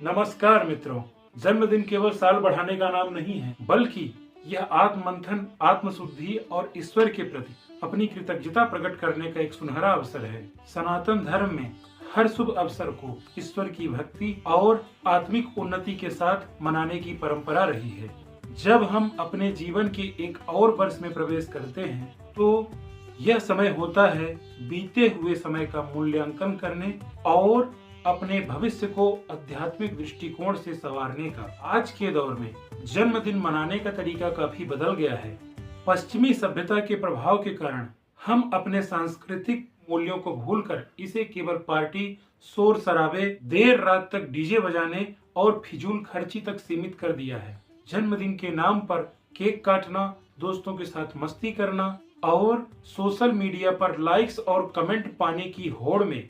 नमस्कार मित्रों, जन्मदिन केवल साल बढ़ाने का नाम नहीं है, बल्कि यह आत्ममंथन, आत्मशुद्धि और ईश्वर के प्रति अपनी कृतज्ञता प्रकट करने का एक सुनहरा अवसर है। सनातन धर्म में हर शुभ अवसर को ईश्वर की भक्ति और आत्मिक उन्नति के साथ मनाने की परंपरा रही है। जब हम अपने जीवन के एक और वर्ष में प्रवेश करते हैं, तो यह समय होता है बीते हुए समय का मूल्यांकन करने और अपने भविष्य को आध्यात्मिक दृष्टिकोण से संवारने का। आज के दौर में जन्मदिन मनाने का तरीका काफी बदल गया है। पश्चिमी सभ्यता के प्रभाव के कारण हम अपने सांस्कृतिक मूल्यों को भूलकर इसे केवल पार्टी, शोर शराबे, देर रात तक डीजे बजाने और फिजूल खर्ची तक सीमित कर दिया है। जन्मदिन के नाम पर केक काटना, दोस्तों के साथ मस्ती करना और सोशल मीडिया पर लाइक्स और कमेंट पाने की होड़ में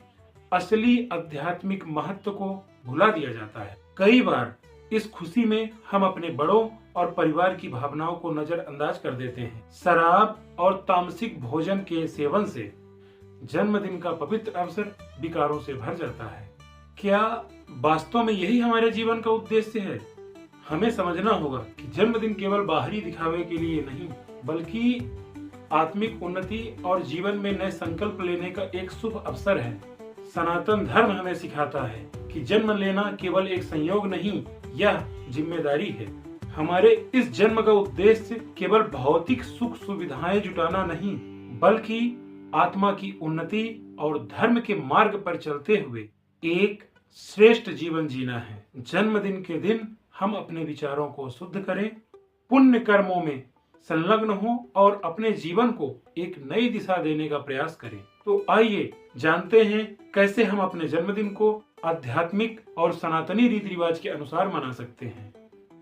असली आध्यात्मिक महत्व को भुला दिया जाता है। कई बार इस खुशी में हम अपने बड़ों और परिवार की भावनाओं को नजरअंदाज कर देते हैं। शराब और तामसिक भोजन के सेवन से जन्मदिन का पवित्र अवसर विकारों से भर जाता है। क्या वास्तव में यही हमारे जीवन का उद्देश्य है? हमें समझना होगा कि जन्मदिन केवल बाहरी दिखावे के लिए नहीं, बल्कि आत्मिक उन्नति और जीवन में नए संकल्प लेने का एक शुभ अवसर है। सनातन धर्म हमें सिखाता है कि जन्म लेना केवल एक संयोग नहीं, यह जिम्मेदारी है। हमारे इस जन्म का उद्देश्य केवल भौतिक सुख सुविधाएं जुटाना नहीं, बल्कि आत्मा की उन्नति और धर्म के मार्ग पर चलते हुए एक श्रेष्ठ जीवन जीना है। जन्मदिन के दिन हम अपने विचारों को शुद्ध करें, पुण्य कर्मों में संलग्न हों और अपने जीवन को एक नई दिशा देने का प्रयास करें। तो आइए जानते हैं कैसे हम अपने जन्मदिन को आध्यात्मिक और सनातनी रीति रिवाज के अनुसार मना सकते हैं,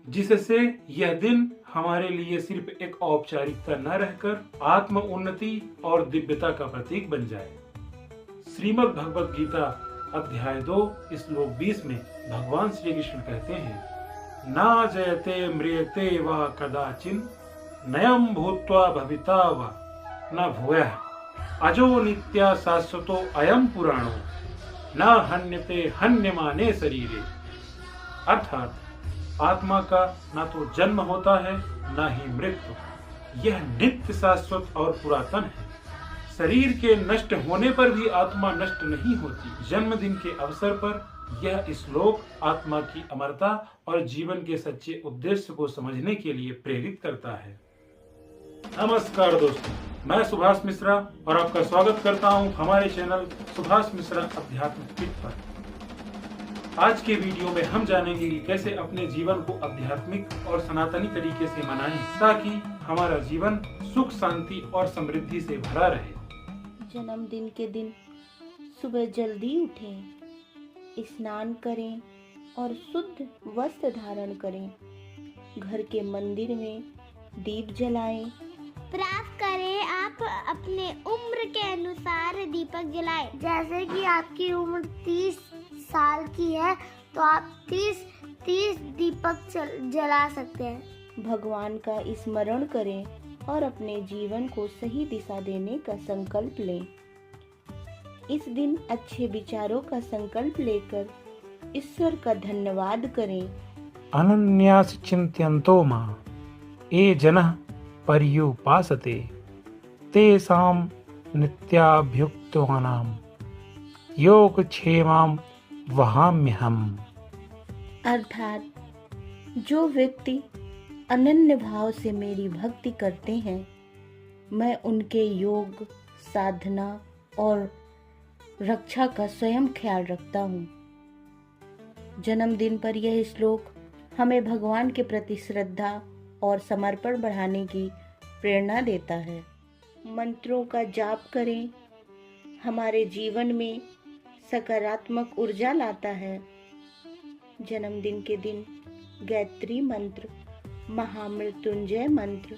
जिससे यह दिन हमारे लिए सिर्फ एक औपचारिकता न रहकर आत्म उन्नति और दिव्यता का प्रतीक बन जाए। श्रीमद् भगवद गीता अध्याय 2 श्लोक 20 में भगवान श्री कृष्ण कहते हैं, ना जयते म्रियते वा कदाचिन नयम भूत्वा भविता वा न भूयः अजो नित्या शाश्वतो अयम पुराणो न हन्यते हन्यमाने शरीरे। अर्थात आत्मा का न तो जन्म होता है, न ही मृत्यु। यह नित्य, शाश्वत और पुरातन है। शरीर के नष्ट होने पर भी आत्मा नष्ट नहीं होती। जन्मदिन के अवसर पर यह श्लोक आत्मा की अमरता और जीवन के सच्चे उद्देश्य को समझने के लिए प्रेरित करता है। नमस्कार दोस्तों, मैं सुभाष मिश्रा और आपका स्वागत करता हूं हमारे चैनल सुभाष मिश्रा अध्यात्म पीठ पर। आज के वीडियो में हम जानेंगे कि कैसे अपने जीवन को आध्यात्मिक और सनातनी तरीके से मनाएं, ताकि हमारा जीवन सुख, शांति और समृद्धि से भरा रहे। जन्मदिन के दिन सुबह जल्दी उठें, स्नान करें और शुद्ध वस्त्र धारण करें। घर के मंदिर में दीप जलाएं। प्राप्त करें। आप अपने उम्र के अनुसार दीपक जलाएं। जैसे कि आपकी उम्र 30 साल की है, तो आप 30 दीपक जला सकते हैं। भगवान का स्मरण करें और अपने जीवन को सही दिशा देने का संकल्प लें। इस दिन अच्छे विचारों का संकल्प लेकर ईश्वर का धन्यवाद करें। अनन्यास चिंत्यन्तो मां ये जनः पर्युपासते तेषां नित्याभ्युक्तानां योगक्षेमां वहाम्यहम्। अर्थात जो व्यक्ति अनन्य भाव से मेरी भक्ति करते हैं, मैं उनके योग, साधना और रक्षा का स्वयं ख्याल रखता हूँ। जन्मदिन पर यह श्लोक हमें भगवान के प्रति श्रद्धा और समर्पण बढ़ाने की प्रेरणा देता है। मंत्रों का जाप करें, हमारे जीवन में सकारात्मक ऊर्जा लाता है। जन्मदिन के दिन गायत्री मंत्र, महामृत्युंजय मंत्र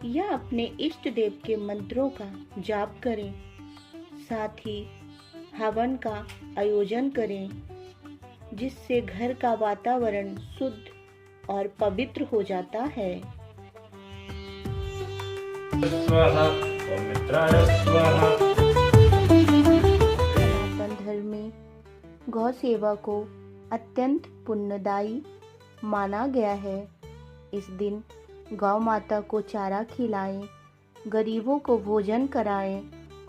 या अपने इष्ट देव के मंत्रों का जाप करें। साथ ही हवन का आयोजन करें, जिससे घर का वातावरण शुद्ध और पवित्र हो जाता है। सनातन धर्म में गौ सेवा को अत्यंत पुण्यदायी माना गया है। इस दिन गौ माता को चारा खिलाएं, गरीबों को भोजन कराएं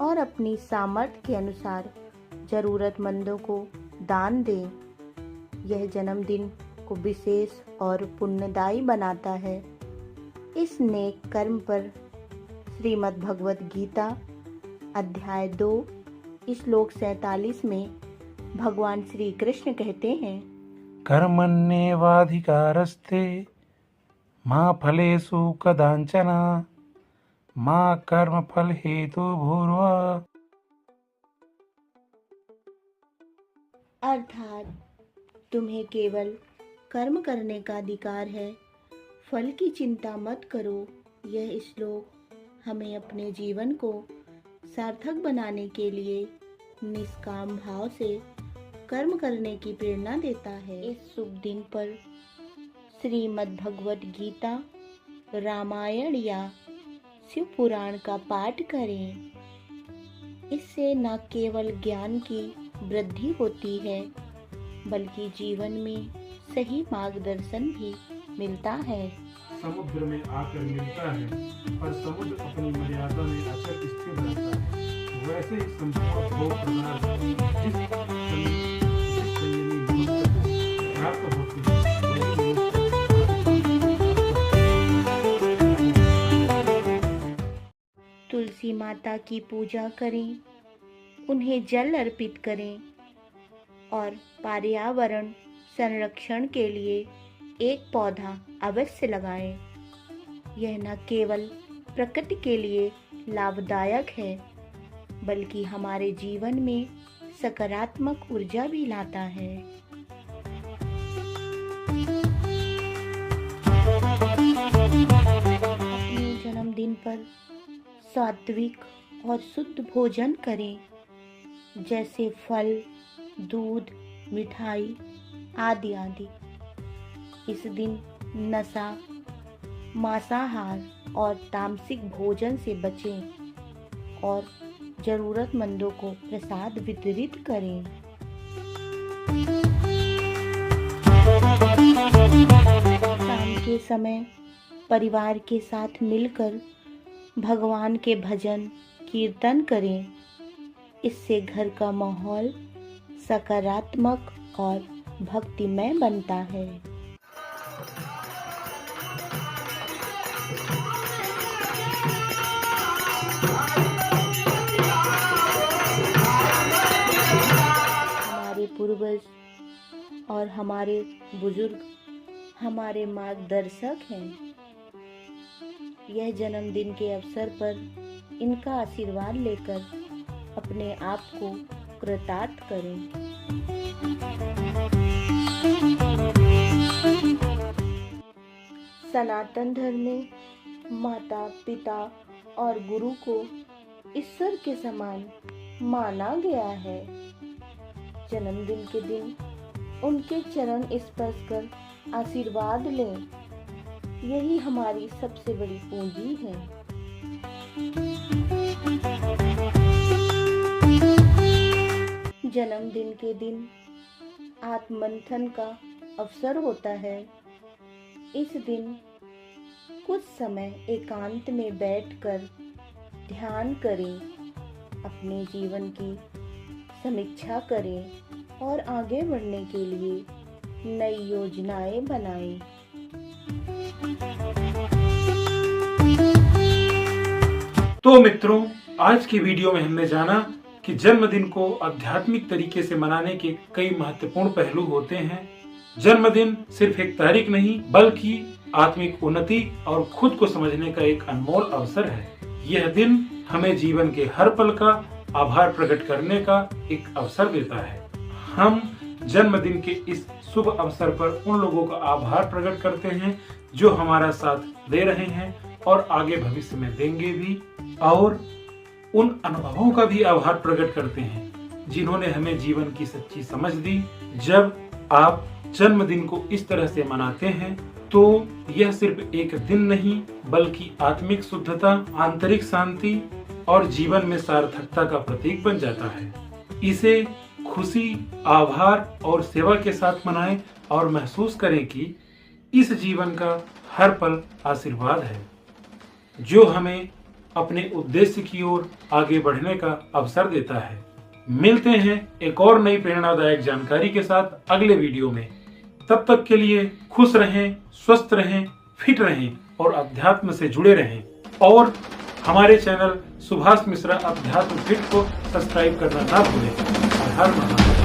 और अपनी सामर्थ्य के अनुसार जरूरतमंदों को दान दें। यह जन्मदिन को विशेष और पुण्यदायी बनाता है। इस नेक कर्म पर श्रीमद् भगवत गीता अध्याय 2 श्लोक 47 में भगवान श्री कृष्ण कहते हैं, कर्मण्येवाधिकारस्ते मा फलेषु कदाचन मा कर्मफल हेतुर्भुर्भुवः। अर्थात तुम्हें केवल कर्म करने का अधिकार है, फल की चिंता मत करो। यह श्लोक हमें अपने जीवन को सार्थक बनाने के लिए निष्काम भाव से कर्म करने की प्रेरणा देता है। इस शुभ दिन पर श्रीमद् भगवत गीता, रामायण या शिव पुराण का पाठ करें। इससे न केवल ज्ञान की वृद्धि होती है बल्कि जीवन में सही मार्गदर्शन भी मिलता है। समुद्र में आकर मिलता है और समुद्र अपनी मर्यादा में अचल स्थिर रहता है, वैसे ही संपूर्ण भोग पदार्थ जिस संयमी मनुष्य को प्राप्त होते हैं, तुलसी माता की पूजा करें, उन्हें जल अर्पित करें और पर्यावरण संरक्षण के लिए एक पौधा अवश्य लगाएं। यह न केवल प्रकृति के लिए लाभदायक है बल्कि हमारे जीवन में सकारात्मक ऊर्जा भी लाता है। अपने जन्मदिन पर सात्विक और शुद्ध भोजन करें, जैसे फल, दूध, मिठाई आदि आदि। इस दिन नशा, मांसाहार और तामसिक भोजन से बचें और जरूरतमंदों को प्रसाद वितरित करें। शाम के समय परिवार के साथ मिलकर भगवान के भजन कीर्तन करें। इससे घर का माहौल सकारात्मक और भक्तिमय बनता है। हमारे पूर्वज और हमारे बुजुर्ग हमारे मार्गदर्शक हैं। यह जन्मदिन के अवसर पर इनका आशीर्वाद लेकर अपने आप को कृतार्थ करें। सनातन धर्म में माता, पिता और गुरु को ईश्वर के समान माना गया है। जन्मदिन के दिन उनके चरण स्पर्श कर आशीर्वाद लें। यही हमारी सबसे बड़ी पूंजी है। जन्मदिन के दिन आत्ममंथन का अवसर होता है। इस दिन कुछ समय एकांत में बैठकर ध्यान करें, अपने जीवन की समीक्षा करें और आगे बढ़ने के लिए नई योजनाएं बनाएं। तो मित्रों, आज की वीडियो में हमने जाना कि जन्मदिन को आध्यात्मिक तरीके से मनाने के कई महत्वपूर्ण पहलू होते हैं। जन्मदिन सिर्फ एक तारीख नहीं बल्कि आत्मिक उन्नति और खुद को समझने का एक अनमोल अवसर है। यह दिन हमें जीवन के हर पल का आभार प्रकट करने का एक अवसर देता है। हम जन्मदिन के इस शुभ अवसर पर उन लोगों का आभार प्रकट करते हैं जो हमारा साथ दे रहे हैं और आगे भविष्य में देंगे भी, और उन अनुभवों का भी आभार प्रकट करते हैं जिन्होंने हमें जीवन की सच्ची समझ दी। जब आप जन्मदिन को इस तरह से मनाते हैं तो यह सिर्फ एक दिन नहीं बल्कि आत्मिक शुद्धता, आंतरिक शांति और जीवन में सार्थकता का प्रतीक बन जाता है। इसे खुशी, आभार और सेवा के साथ मनाएं और महसूस करें कि इस जीवन का हर पल आशीर्वाद है, जो हमें अपने उद्देश्य की ओर आगे बढ़ने का अवसर देता है। मिलते हैं एक और नई प्रेरणादायक जानकारी के साथ अगले वीडियो में। तब तक के लिए खुश रहें, स्वस्थ रहें, फिट रहें और अध्यात्म से जुड़े रहें। और हमारे चैनल सुभाष मिश्रा अध्यात्म फिट को सब्सक्राइब करना ना भूलें। हर महादेव।